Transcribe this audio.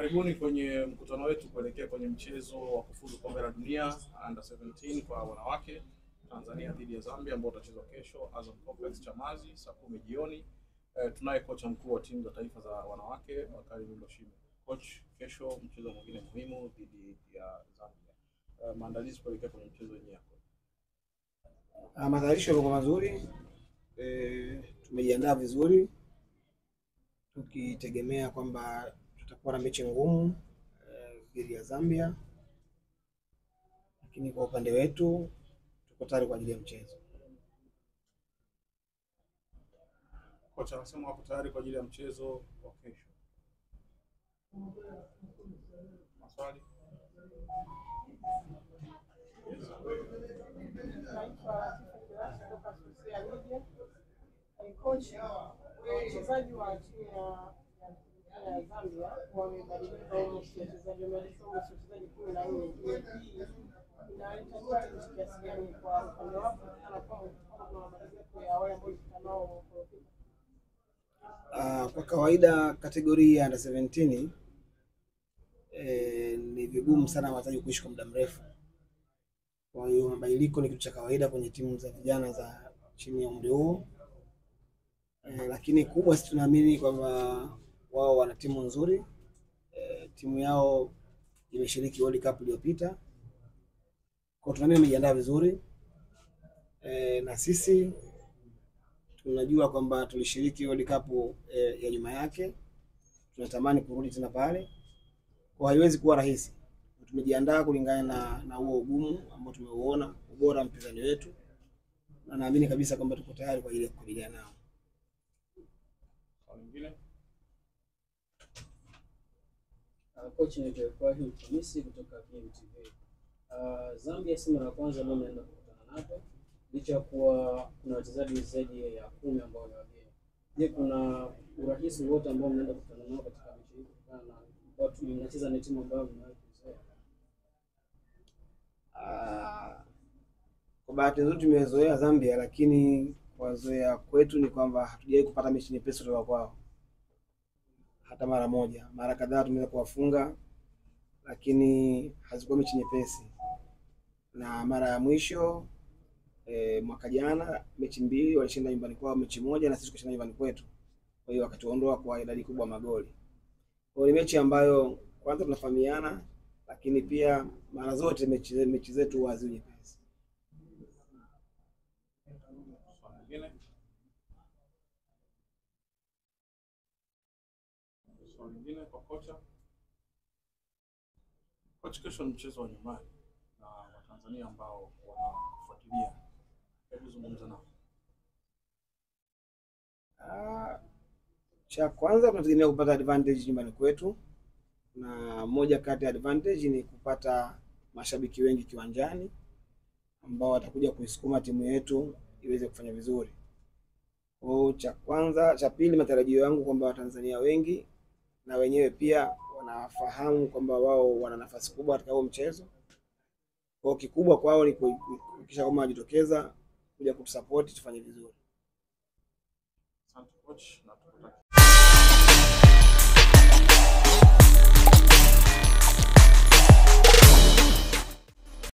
Karibuni kwenye mkutano wetu kuelekea kwenye mchezo wa kufuzu kombe la dunia under 17 kwa wanawake, Tanzania dhidi ya Zambia, ambao utachezwa kesho Azam Complex Chamazi saa 10 jioni. Tunaye kocha mkuu wa timu za taifa za wanawake Bakari Mloshime. Coach, kesho mchezo mwingine muhimu dhidi ya Zambia. Maandalizi kuelekea kwenye mchezo wenyewe. Maandalizi yako mazuri. Tumejiandaa vizuri tukitegemea kwamba tutakuwa na mechi ngumu dhidi ya Zambia, lakini kwa upande wetu tuko tayari kwa ajili ya mchezo. Kocha anasema wako tayari kwa ajili ya mchezo wa kesho. Maswali? Coach, wachezaji wa timu ya Zambia wamebadilika wachezaji wachezaji 14. Inaleta kiasi gani kwa upande wako kuna mabadiliko ya wale ambao tunao? Kwa kawaida kategoria ya under 17 ni vigumu sana wachezaji kuishi kwa muda mrefu. Kwa hiyo mabadiliko ni kitu cha kawaida kwenye timu za vijana za chini ya umri huo. Lakini kubwa sisi tunaamini kwamba wao wana timu nzuri. Timu yao imeshiriki World Cup iliyopita. Kwa tunaamini wamejiandaa vizuri. Na sisi tunajua kwamba tulishiriki World Cup ya nyuma yake. Tunatamani kurudi tena pale. Kwa haiwezi kuwa rahisi. Tumejiandaa kulingana na huo ugumu ambao tumeuona, ubora mpinzani wetu. Na naamini kabisa kwamba tuko tayari kwa ajili ya kukabiliana nao. Coach ni kwa hiyo Hamisi kutoka PMTV. Zambia si mara ya kwanza ambao naenda kukutana napo, licha kuwa kuna wachezaji zaidi ya 10 ambao ni wageni. Je, kuna urahisi wote ambao mnaenda kukutana nao katika mechi hii kutokana na watu mnacheza na timu ambayo mnayoizoea? Kwa bahati nzuri tumezoea Zambia, lakini kwa zoea kwetu ni kwamba hatujawahi kupata mechi nyepesi kutoka kwao. Hata mara moja. Mara kadhaa tumeweza kuwafunga, lakini hazikuwa mechi nyepesi. Na mara ya mwisho mwaka jana mechi 2 walishinda nyumbani kwao mechi moja, na sisi tukashinda nyumbani kwetu. Kwa hiyo wakatuondoa kwa idadi kubwa magoli. Kwa hiyo mechi ambayo kwanza tunafahamiana, lakini pia mara zote mechi zetu wazi nyepesi. Mwingine kwa kocha. Kocha, kesho ni mchezo wa nyumbani na Watanzania ambao wanafuatilia. Hebu zungumza nao. Cha kwanza tunategemea kupata advantage nyumbani kwetu, na moja kati ya advantage ni kupata mashabiki wengi kiwanjani ambao watakuja kuisukuma timu yetu iweze kufanya vizuri. Kwa cha kwanza, cha pili, matarajio yangu kwamba Watanzania wengi na wenyewe pia wanafahamu kwamba wao wana nafasi kubwa katika huo mchezo. Kwa kikubwa kwao ni kuhakikisha kama wajitokeza kuja kutusupport tufanye vizuri. Asante coach.